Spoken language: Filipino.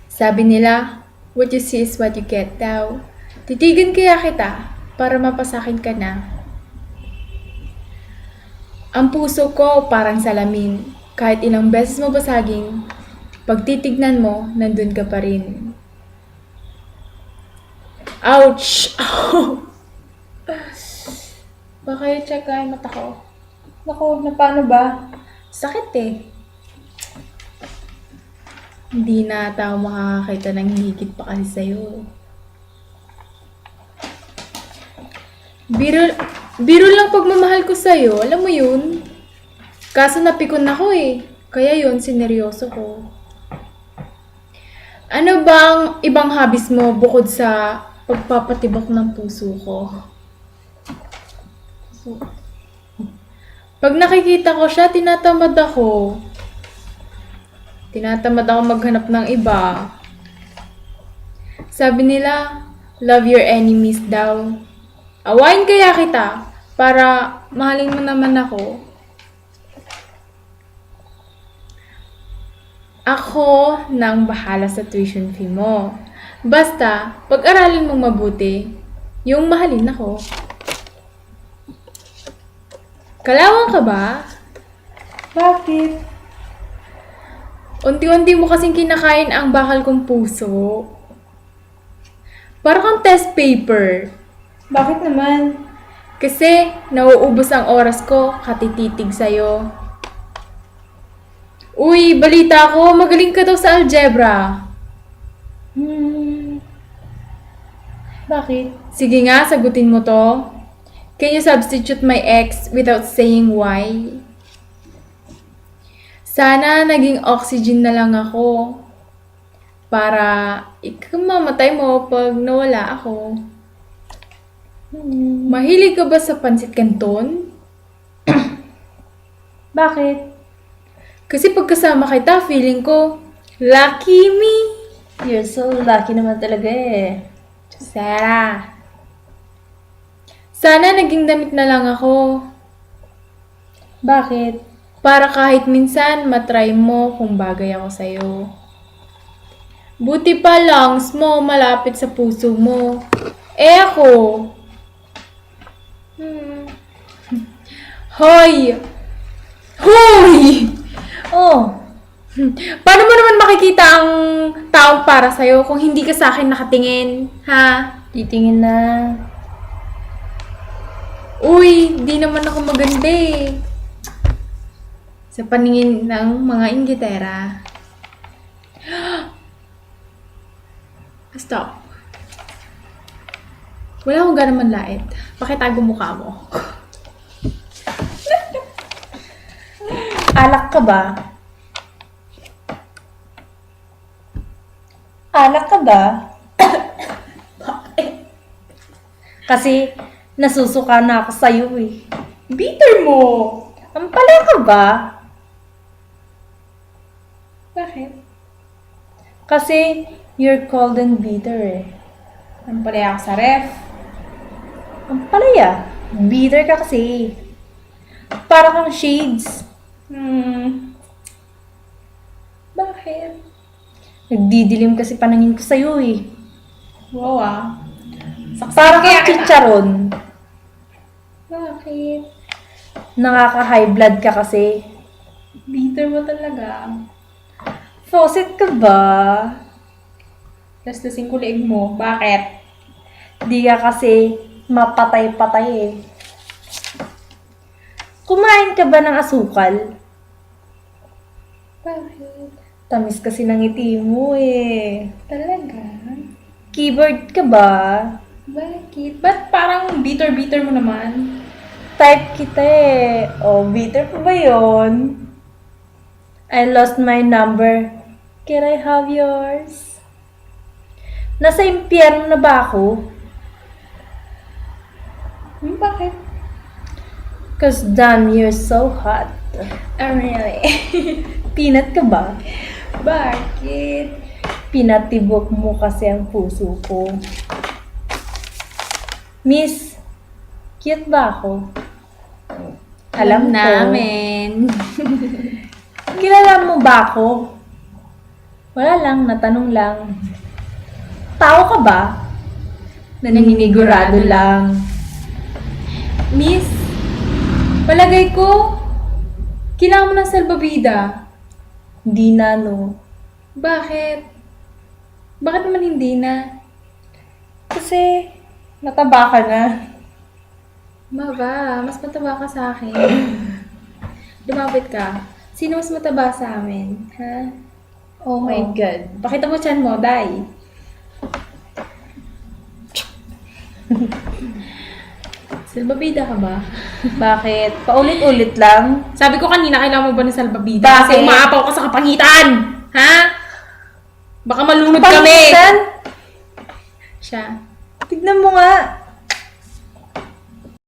Sabi nila, what you see is what you get daw. Titigan kaya kita para mapasakin ka na. Ang puso ko parang salamin. Kahit ilang beses mo basagin, pag titignan mo, nandun ka pa rin. Ouch! Baka i-check nga yung mata ko. Naku, na paano ba? Sakit eh. Hindi na tao makakakita ng higit pa kasi sa'yo. Biro lang pagmamahal ko sa'yo, alam mo yun? Kaso napikon ako eh. Kaya yun, sineryoso ko. Ano bang ibang hobbies mo bukod sa pagpapatibok ng puso ko? Pag nakikita ko siya, tinatamad ako. Tinatamad ako maghanap ng iba. Sabi nila, love your enemies daw. Awayin kaya kita para mahalin mo naman ako. Ako nang bahala sa tuition fee mo. Basta, pag-aralin mong mabuti, yung mahalin ako. Kalawang ka ba? Bakit? Unti-unti mo kasing kinakain ang bakal kong puso. Para kang test paper. Bakit naman? Kasi nauubos ang oras ko katititig sa'yo. Uy, balita ko, magaling ka daw sa algebra. Bakit? Sige nga, sagutin mo to. Can you substitute my ex without saying why? Sana naging oxygen na lang ako. Para ikamamatay mo pag nawala ako. Mahilig ka ba sa pansit canton? Bakit? Kasi pagkasama kita, feeling ko, lucky me. You're so lucky naman talaga eh. Sarah. Sana naging damit na lang ako. Bakit? Para kahit minsan matry mo kung bagay ako sa'yo. Buti pa lungs mo malapit sa puso mo. Eh ako. Hoy! Hoy! Oh, Paano mo naman makikita ang taong para sa'yo kung hindi ka sa akin nakatingin? Ha? titingin na. Uy, di naman ako maganda eh. Sa paningin ng mga inggitera. Stop. Wala akong ganang manlait. Pakitago mukha mo. Alak ka ba? Alak ka ba? Kasi nasusuka na ako sa'yo eh. Bitter mo! Ang pala ka ba? Bakit? Kasi you're cold and bitter eh. Ang palaya ako sa ref. Ang palaya, bitter ka kasi. Para kang shades. Bakit? Nagdidilim kasi panangin ko sa'yo eh. Wow ah. Para Kaya kang kita. chicharon. Bakit? Nakaka-high blood ka kasi. Bitter mo talaga. Faucet ka ba? Lastasin ko leeg mo. Bakit? Di ka kasi mapatay-patay eh. Kumain ka ba ng asukal? Bakit? Tamis kasi ng ngiti mo eh. Talaga? Keyboard ka ba? Bakit? Ba't parang bitter-bitter mo naman? Type kita eh. Oh, bitter pa ba yun? I lost my number. Can I have yours? Nasa impyerno na ba ako? Bakit? Cause damn, you're so hot. Oh, really? Peanut ka ba? Bakit? Pinatibok mo kasi ang puso ko. Miss, cute ba ako? Alam ko. namin. Kilala mo ba ako? Wala lang, natanong lang. Tao ka ba? Naninigurado lang. Miss, palagay ko, kailangan mo ng salbabida. Hindi na, no. Bakit? Bakit naman hindi na? Kasi, nataba ka na. Maba, mas mataba ka sa akin. Lumapit ka. Sino mas mataba sa amin? Ha? Oh my Oh. God. Pakita mo chan mo, Day. Salbabida ka ba? Bakit? Paulit-ulit lang? Sabi ko kanina, kailangan mo ba ng salbabida? Bakit? Kasi umaapaw ka sa kapangitan! Ha? Baka malunod kami! Pangitan? Siya. Tignan mo nga.